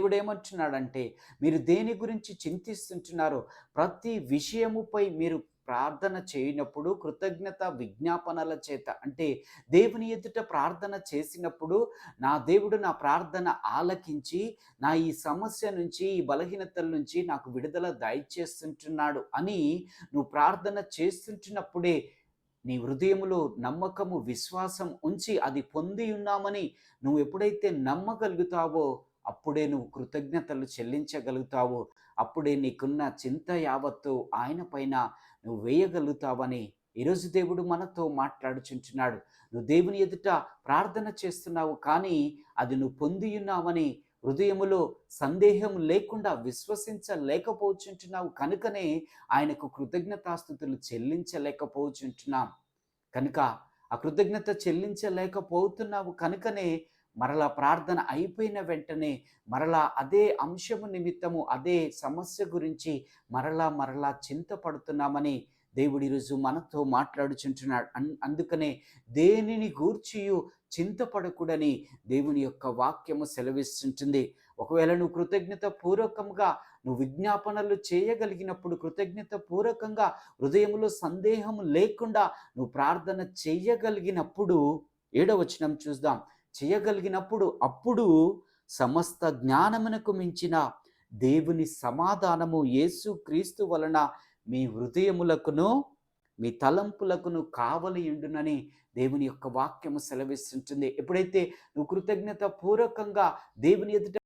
దేవుడు ఏమంటున్నాడంటే, మీరు దేని గురించి చింతిస్తుంటున్నారో ప్రతి విషయముపై మీరు ప్రార్థన చేయనప్పుడు కృతజ్ఞత విజ్ఞాపనల చేత, అంటే దేవుని ఎదుట ప్రార్థన చేసినప్పుడు నా దేవుడు నా ప్రార్థన ఆలకించి నా ఈ సమస్య నుంచి, ఈ బలహీనతల నుంచి నాకు విడుదల దయచేస్తుంటున్నాడు అని నువ్వు ప్రార్థన చేస్తుంటున్నప్పుడే నీ హృదయములో నమ్మకము విశ్వాసం ఉంచి అది పొంది ఉన్నామని నువ్వు ఎప్పుడైతే నమ్మగలుగుతావో అప్పుడే నువ్వు కృతజ్ఞతలు చెల్లించగలుగుతావు. అప్పుడే నీకున్న చింత యావత్తు ఆయన పైన నువ్వు వేయగలుగుతావని ఈరోజు దేవుడు మనతో మాట్లాడుచుంటున్నాడు. నువ్వు దేవుని ఎదుట ప్రార్థన చేస్తున్నావు, కానీ అది నువ్వు పొంది ఉన్నావని హృదయములో సందేహం లేకుండా విశ్వసించలేకపోచుంటున్నావు కనుకనే ఆయనకు కృతజ్ఞతాస్తుతులు చెల్లించలేకపోచుంటున్నాం. కనుక ఆ కృతజ్ఞత చెల్లించలేకపోతున్నావు కనుకనే మరలా ప్రార్థన అయిపోయిన వెంటనే మరలా అదే అంశము నిమిత్తము అదే సమస్య గురించి మరలా మరలా చింతపడుతున్నామని దేవుడు ఈరోజు మనతో మాట్లాడుచుంటున్నాడు. అందుకనే దేనిని గూర్చియు చింతపడకూడని దేవుని యొక్క వాక్యము సెలవిస్తుంటుంది. ఒకవేళ నువ్వు కృతజ్ఞత పూర్వకంగా నువ్వు విజ్ఞాపనలు చేయగలిగినప్పుడు, కృతజ్ఞత పూర్వకంగా హృదయంలో సందేహం లేకుండా నువ్వు ప్రార్థన చేయగలిగినప్పుడు, 7వ వచనం చూద్దాం. చేయగలిగినప్పుడు అప్పుడు సమస్త జ్ఞానమునకు మించిన దేవుని సమాధానము యేసు క్రీస్తు వలన మీ హృదయములకును మీ తలంపులకును కావలి ఉండునని దేవుని యొక్క వాక్యము సెలవిస్తుంటుంది. ఎప్పుడైతే నువ్వు కృతజ్ఞత పూర్వకంగా దేవుని ఎదుట